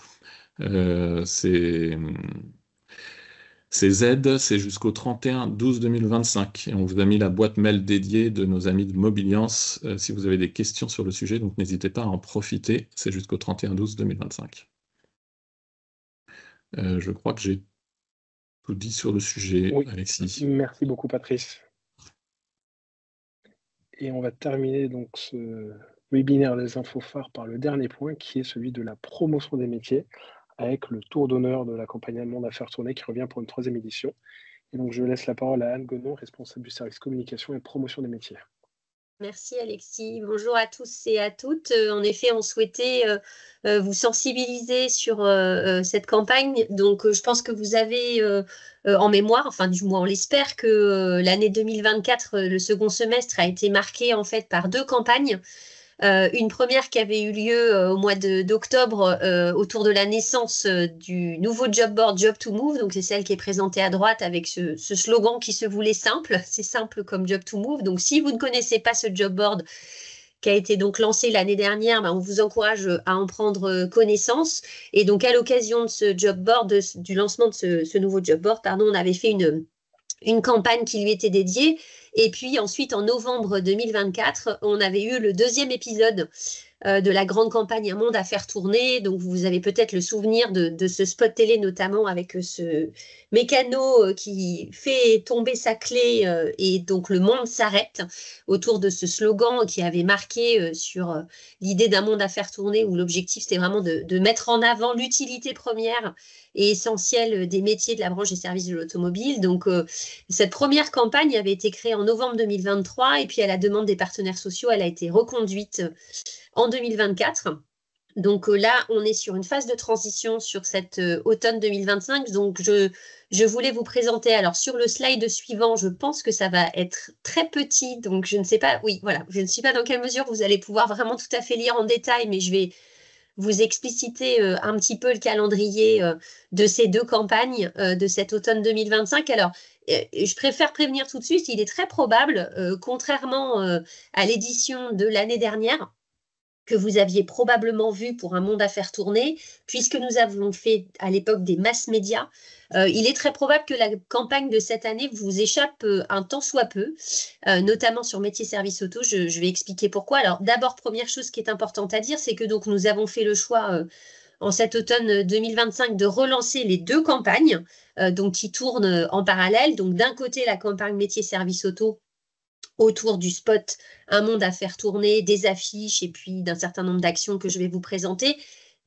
ces aides, c'est jusqu'au 31/12/2025. Et on vous a mis la boîte mail dédiée de nos amis de Mobiliance si vous avez des questions sur le sujet. Donc n'hésitez pas à en profiter. C'est jusqu'au 31/12/2025. Je crois que j'ai tout dit sur le sujet, Oui. Alexis. Merci beaucoup, Patrice. Et on va terminer donc ce webinaire des infos phares par le dernier point, qui est celui de la promotion des métiers, avec le tour d'honneur de la campagne allemande à faire tourner qui revient pour une 3e édition. Et donc, je laisse la parole à Anne Gonon, responsable du service communication et promotion des métiers. Merci Alexis. Bonjour à tous et à toutes. En effet, on souhaitait vous sensibiliser sur cette campagne. Donc, je pense que vous avez en mémoire, enfin du moins on l'espère, que l'année 2024, le second semestre, a été marqué en fait par 2 campagnes. Une première qui avait eu lieu au mois d'octobre autour de la naissance du nouveau job board Job to Move. Donc, c'est celle qui est présentée à droite avec ce slogan qui se voulait simple. C'est simple comme Job to Move. Donc, si vous ne connaissez pas ce job board qui a été donc lancé l'année dernière, on vous encourage à en prendre connaissance. Et donc, à l'occasion de ce job board, du lancement de ce nouveau job board, on avait fait une campagne qui lui était dédiée. Et puis ensuite, en novembre 2024, on avait eu le 2e épisode de la grande campagne Un monde à faire tourner. Donc, vous avez peut-être le souvenir de ce spot télé, notamment avec ce mécano qui fait tomber sa clé et donc le monde s'arrête, autour de ce slogan qui avait marqué sur l'idée d'un monde à faire tourner, où l'objectif, c'était vraiment de mettre en avant l'utilité première et essentielle des métiers de la branche des services de l'automobile. Donc, cette première campagne avait été créée en novembre 2023 et puis à la demande des partenaires sociaux, elle a été reconduite en 2024. Donc là, on est sur une phase de transition sur cet automne 2025. Donc, je voulais vous présenter, alors sur le slide suivant, je pense que ça va être très petit. Donc, je ne sais pas, oui, voilà, je ne sais pas dans quelle mesure vous allez pouvoir vraiment tout à fait lire en détail, mais je vais vous expliciter un petit peu le calendrier de ces 2 campagnes de cet automne 2025. Alors, je préfère prévenir tout de suite, il est très probable, contrairement à l'édition de l'année dernière, que vous aviez probablement vu pour Un monde à faire tourner, puisque nous avons fait à l'époque des mass médias. Il est très probable que la campagne de cette année vous échappe un tant soit peu, notamment sur métier service auto. Je vais expliquer pourquoi. Alors d'abord, première chose qui est importante à dire, c'est que donc nous avons fait le choix en cet automne 2025 de relancer les 2 campagnes donc qui tournent en parallèle. Donc d'un côté, la campagne métier service auto autour du spot Un monde à faire tourner, des affiches et puis d'un certain nombre d'actions que je vais vous présenter.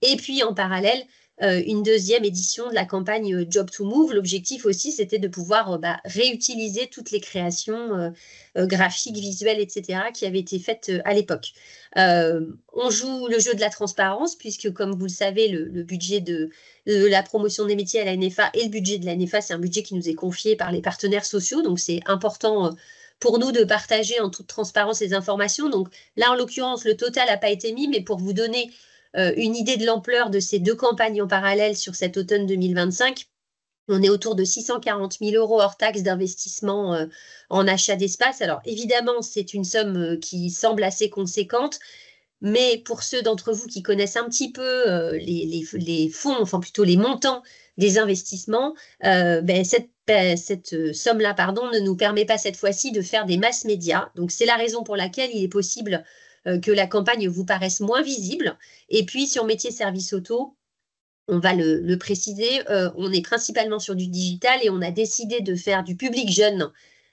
Et puis en parallèle, une 2e édition de la campagne Job to Move. L'objectif aussi, c'était de pouvoir réutiliser toutes les créations graphiques, visuelles, etc. qui avaient été faites à l'époque. On joue le jeu de la transparence puisque, comme vous le savez, le budget de la promotion des métiers à la NFA et le budget de la NFA, c'est un budget qui nous est confié par les partenaires sociaux. Donc, c'est important pour nous de partager en toute transparence les informations. Donc là, en l'occurrence, le total n'a pas été mis, mais pour vous donner une idée de l'ampleur de ces 2 campagnes en parallèle sur cet automne 2025, on est autour de 640 000 € hors taxe d'investissement en achat d'espace. Alors évidemment, c'est une somme qui semble assez conséquente, mais pour ceux d'entre vous qui connaissent un petit peu les fonds, enfin plutôt les montants des investissements, cette somme-là, ne nous permet pas cette fois-ci de faire des masses médias. Donc, c'est la raison pour laquelle il est possible que la campagne vous paraisse moins visible. Et puis, sur métier service auto, on va le préciser, on est principalement sur du digital et on a décidé de faire du public jeune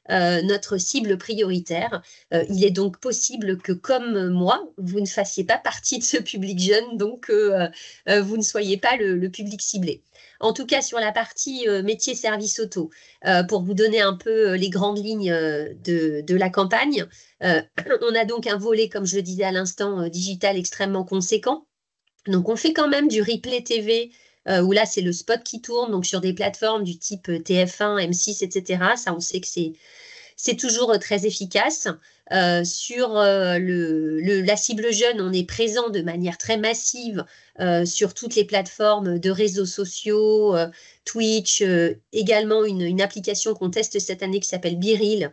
notre cible prioritaire. Il est donc possible que, comme moi, vous ne fassiez pas partie de ce public jeune, donc vous ne soyez pas le public ciblé. En tout cas, sur la partie métier service auto, pour vous donner un peu les grandes lignes de la campagne, on a donc un volet, comme je le disais à l'instant, digital extrêmement conséquent. Donc, on fait quand même du replay TV, où là, c'est le spot qui tourne, donc sur des plateformes du type TF1, M6, etc. Ça, on sait que c'est toujours très efficace. Sur la cible jeune, on est présent de manière très massive sur toutes les plateformes de réseaux sociaux, Twitch, également une application qu'on teste cette année qui s'appelle BeReal,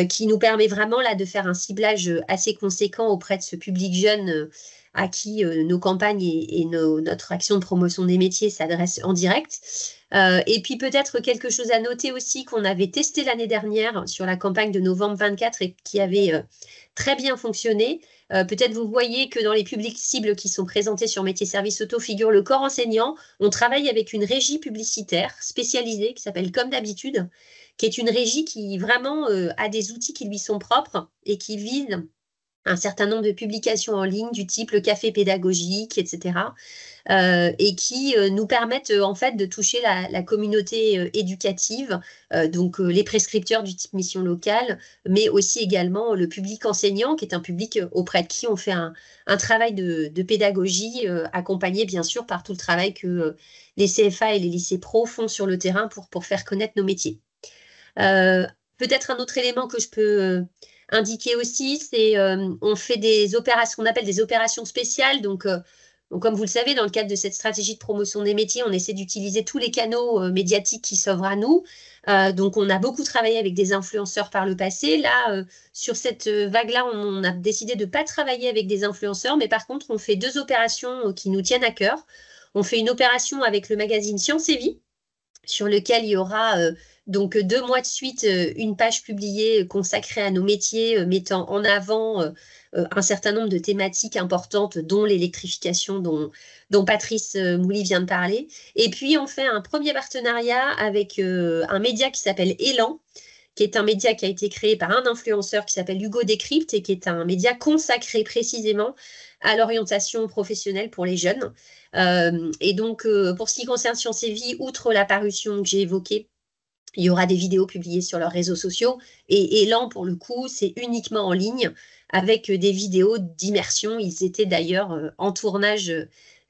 qui nous permet vraiment là de faire un ciblage assez conséquent auprès de ce public jeune à qui nos campagnes et notre action de promotion des métiers s'adressent en direct. Et puis peut-être quelque chose à noter aussi qu'on avait testé l'année dernière sur la campagne de novembre 24 et qui avait très bien fonctionné. Peut-être vous voyez que dans les publics cibles qui sont présentés sur Métiers Services Auto figure le corps enseignant. On travaille avec une régie publicitaire spécialisée qui s'appelle Comme d'habitude, qui est une régie qui vraiment a des outils qui lui sont propres et qui vise un certain nombre de publications en ligne du type le café pédagogique, etc. Et qui nous permettent en fait de toucher la communauté éducative, donc les prescripteurs du type mission locale, mais aussi également le public enseignant, qui est un public auprès de qui on fait un travail de pédagogie, accompagné bien sûr par tout le travail que les CFA et les lycées pro font sur le terrain pour faire connaître nos métiers. Peut-être un autre élément que je peux indiquer aussi, c'est on fait des opérations, on appelle des opérations spéciales. Donc, comme vous le savez, dans le cadre de cette stratégie de promotion des métiers, on essaie d'utiliser tous les canaux médiatiques qui s'offrent à nous. Donc, on a beaucoup travaillé avec des influenceurs par le passé. Là, sur cette vague-là, on a décidé de ne pas travailler avec des influenceurs, mais par contre, on fait 2 opérations qui nous tiennent à cœur. On fait une opération avec le magazine Science et Vie, sur lequel il y aura donc 2 mois de suite une page publiée consacrée à nos métiers, mettant en avant un certain nombre de thématiques importantes, dont l'électrification dont Patrice Mouly vient de parler. Et puis, on fait un premier partenariat avec un média qui s'appelle Élan, qui est un média qui a été créé par un influenceur qui s'appelle Hugo Décrypte et qui est un média consacré précisément à l'orientation professionnelle pour les jeunes. Et donc, pour ce qui concerne Science et Vie, outre la parution que j'ai évoquée, il y aura des vidéos publiées sur leurs réseaux sociaux. Et Élan, pour le coup, c'est uniquement en ligne avec des vidéos d'immersion. Ils étaient d'ailleurs en tournage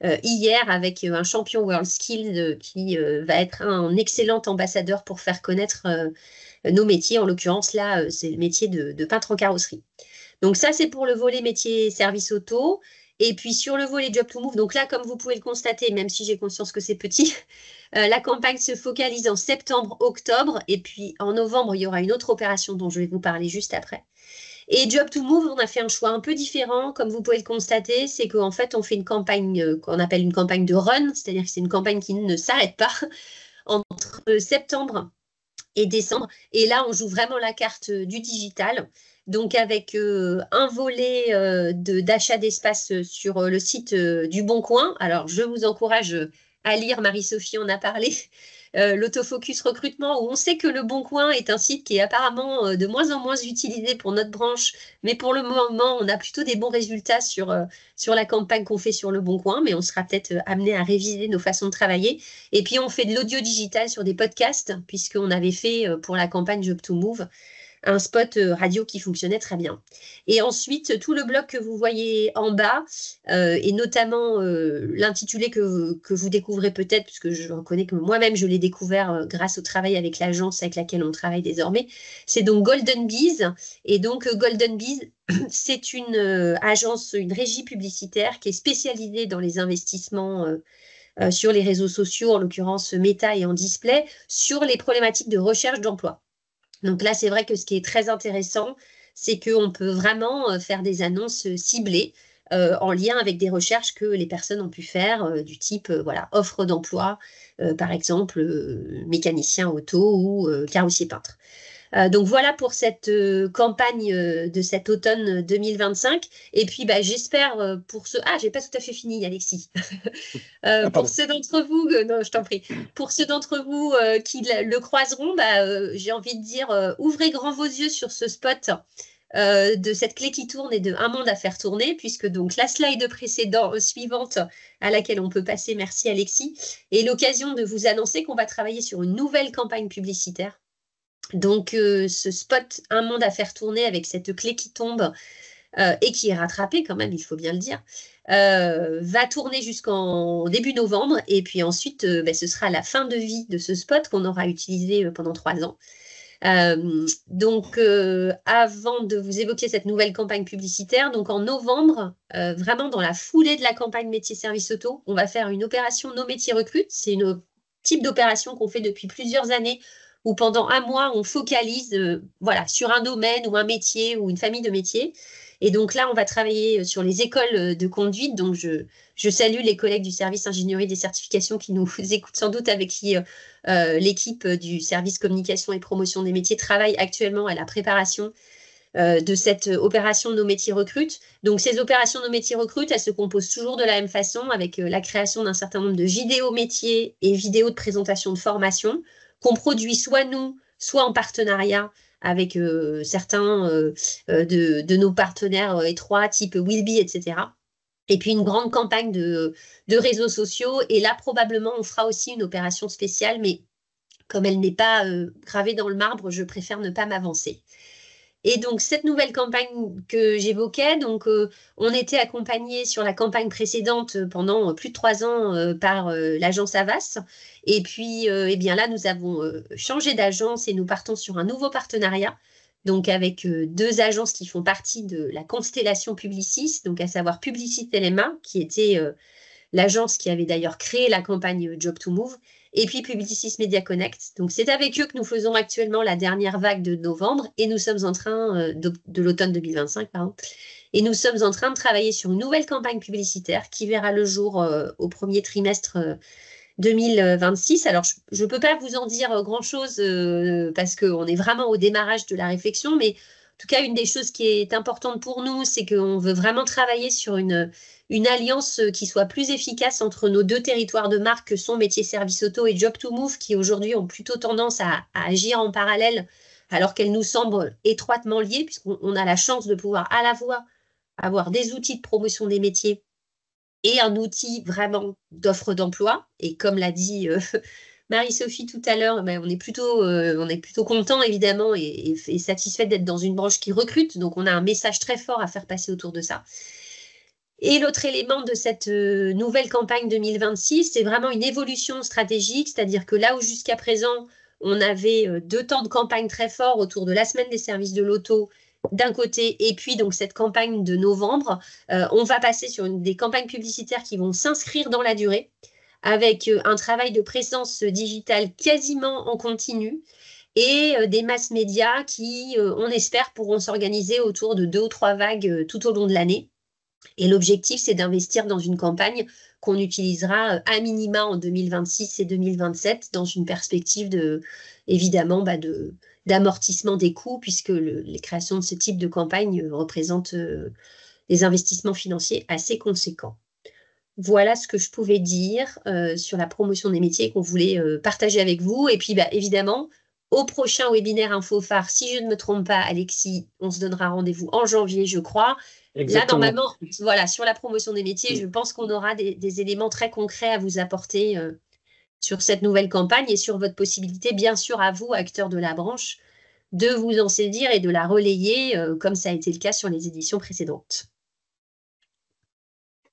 hier avec un champion World Skills qui va être un excellent ambassadeur pour faire connaître nos métiers. En l'occurrence, là, c'est le métier de peintre en carrosserie. Donc ça, c'est pour le volet métier service auto. Et puis sur le volet Job to Move, donc là, comme vous pouvez le constater, même si j'ai conscience que c'est petit, la campagne se focalise en septembre, octobre. Et puis en novembre, il y aura une autre opération dont je vais vous parler juste après. Et Job to Move, on a fait un choix un peu différent, comme vous pouvez le constater, c'est qu'en fait, on fait une campagne qu'on appelle une campagne de run, c'est-à-dire que c'est une campagne qui ne s'arrête pas entre septembre et décembre. Et là, on joue vraiment la carte du digital. Donc, avec un volet d'achat d'espace sur le site du Bon Coin. Alors, je vous encourage à lire, Marie-Sophie en a parlé, l'autofocus recrutement, où on sait que le Bon Coin est un site qui est apparemment de moins en moins utilisé pour notre branche. Mais pour le moment, on a plutôt des bons résultats sur la campagne qu'on fait sur le Bon Coin. Mais on sera peut-être amené à réviser nos façons de travailler. Et puis, on fait de l'audio digital sur des podcasts, puisqu'on avait fait pour la campagne Job to Move un spot radio qui fonctionnait très bien. Et ensuite, tout le bloc que vous voyez en bas, et notamment l'intitulé que vous découvrez peut-être, puisque je reconnais que moi-même, je l'ai découvert grâce au travail avec l'agence avec laquelle on travaille désormais, c'est donc Golden Bees. Et donc, Golden Bees, c'est une agence, une régie publicitaire qui est spécialisée dans les investissements sur les réseaux sociaux, en l'occurrence Meta et en display, sur les problématiques de recherche d'emploi. Donc là, c'est vrai que ce qui est très intéressant, c'est qu'on peut vraiment faire des annonces ciblées en lien avec des recherches que les personnes ont pu faire du type voilà, offre d'emploi, par exemple mécanicien auto ou carrossier peintre. Donc voilà pour cette campagne de cet automne 2025. Et puis j'espère pour ceux... Ah, j'ai pas tout à fait fini, Alexis. Pour ceux d'entre vous, non, je t'en prie, pour ceux d'entre vous qui le croiseront, j'ai envie de dire, ouvrez grand vos yeux sur ce spot de cette clé qui tourne et de Un monde à faire tourner, puisque donc la slide suivante à laquelle on peut passer, merci Alexis, est l'occasion de vous annoncer qu'on va travailler sur une nouvelle campagne publicitaire. Donc, ce spot Un monde à faire tourner avec cette clé qui tombe et qui est rattrapée quand même, il faut bien le dire, va tourner jusqu'en début novembre. Et puis ensuite, ce sera la fin de vie de ce spot qu'on aura utilisé pendant 3 ans. Donc, avant de vous évoquer cette nouvelle campagne publicitaire, donc en novembre, vraiment dans la foulée de la campagne métier-service auto, on va faire une opération Nos métiers recrutent. C'est une type d'opération qu'on fait depuis plusieurs années où pendant 1 mois, on focalise sur un domaine ou un métier ou une famille de métiers. Et donc là, on va travailler sur les écoles de conduite. Donc, je salue les collègues du service ingénierie des certifications qui nous écoutent sans doute, avec qui l'équipe du service communication et promotion des métiers travaille actuellement à la préparation de cette opération Nos métiers recrutent. Donc, ces opérations Nos métiers recrutent, elles se composent toujours de la même façon, avec la création d'un certain nombre de vidéos métiers et vidéos de présentation de formation qu'on produit soit nous, soit en partenariat avec certains de nos partenaires étroits, type Willby, etc. Et puis une grande campagne de réseaux sociaux. Et là, probablement, on fera aussi une opération spéciale, mais comme elle n'est pas gravée dans le marbre, je préfère ne pas m'avancer. Et donc, cette nouvelle campagne que j'évoquais, donc on était accompagné sur la campagne précédente pendant plus de 3 ans par l'agence Havas. Et puis, là, nous avons changé d'agence et nous partons sur un nouveau partenariat, donc avec 2 agences qui font partie de la constellation Publicis, donc à savoir Publicis LMA, qui était l'agence qui avait d'ailleurs créé la campagne Job to Move, et puis Publicis Media Connect. Donc, c'est avec eux que nous faisons actuellement la dernière vague de novembre et nous sommes en train de l'automne 2025, pardon. Et nous sommes en train de travailler sur une nouvelle campagne publicitaire qui verra le jour au premier trimestre 2026. Alors, je ne peux pas vous en dire grand-chose parce qu'on est vraiment au démarrage de la réflexion, mais en tout cas, une des choses qui est importante pour nous, c'est qu'on veut vraiment travailler sur une alliance qui soit plus efficace entre nos 2 territoires de marque que sont métier service auto et Job to Move, qui aujourd'hui ont plutôt tendance à agir en parallèle, alors qu'elles nous semblent étroitement liées, puisqu'on a la chance de pouvoir à la fois avoir des outils de promotion des métiers et un outil vraiment d'offre d'emploi. Et comme l'a dit Marie-Sophie tout à l'heure, on est plutôt content évidemment et satisfait d'être dans une branche qui recrute. Donc, on a un message très fort à faire passer autour de ça. Et l'autre élément de cette nouvelle campagne 2026, c'est vraiment une évolution stratégique, c'est-à-dire que là où jusqu'à présent, on avait 2 temps de campagne très forts autour de la semaine des services de l'auto d'un côté, et puis donc cette campagne de novembre, on va passer sur des campagnes publicitaires qui vont s'inscrire dans la durée, avec un travail de présence digitale quasiment en continu, et des masses médias qui, on espère, pourront s'organiser autour de 2 ou 3 vagues tout au long de l'année. Et l'objectif, c'est d'investir dans une campagne qu'on utilisera à minima en 2026 et 2027 dans une perspective évidemment d'amortissement des coûts, puisque les créations de ce type de campagne représentent des investissements financiers assez conséquents. Voilà ce que je pouvais dire sur la promotion des métiers qu'on voulait partager avec vous. Et puis, évidemment, au prochain webinaire InfoPhare, si je ne me trompe pas, Alexis, on se donnera rendez-vous en janvier, je crois. Exactement. Là, normalement, sur la promotion des métiers, je pense qu'on aura des éléments très concrets à vous apporter sur cette nouvelle campagne et sur votre possibilité, bien sûr, à vous, acteurs de la branche, de vous en saisir et de la relayer, comme ça a été le cas sur les éditions précédentes.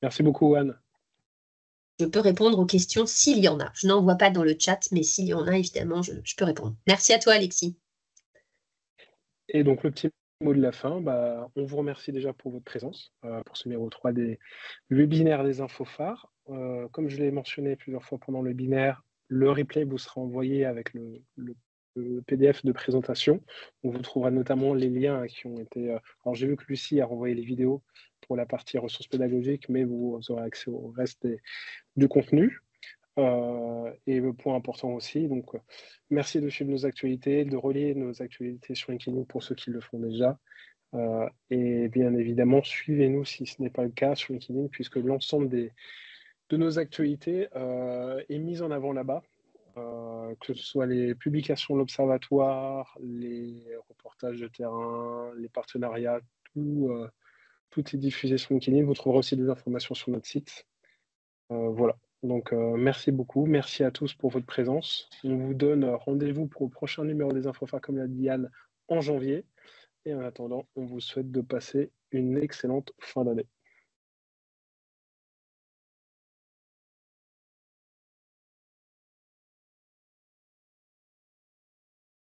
Merci beaucoup, Anne. Je peux répondre aux questions s'il y en a. Je n'en vois pas dans le chat, mais s'il y en a, évidemment, je peux répondre. Merci à toi, Alexis. Et donc, le petit mot de la fin, on vous remercie déjà pour votre présence pour ce numéro 3 des webinaires des InfoPhare. Comme je l'ai mentionné plusieurs fois pendant le webinaire, le replay vous sera envoyé avec le PDF de présentation. On vous trouvera notamment les liens qui ont été... alors, j'ai vu que Lucie a renvoyé les vidéos pour la partie ressources pédagogiques, mais vous aurez accès au reste du contenu. Et le point important aussi, donc merci de suivre nos actualités, de relier nos actualités sur LinkedIn pour ceux qui le font déjà. Et bien évidemment, suivez-nous si ce n'est pas le cas sur LinkedIn, puisque l'ensemble de nos actualités est mise en avant là-bas, que ce soit les publications de l'Observatoire, les reportages de terrain, les partenariats, tout est diffusé sur LinkedIn. Vous trouverez aussi des informations sur notre site. Voilà. Donc, merci beaucoup. Merci à tous pour votre présence. On vous donne rendez-vous pour le prochain numéro des Infophares, comme l'a dit Yann, en janvier. Et en attendant, on vous souhaite de passer une excellente fin d'année.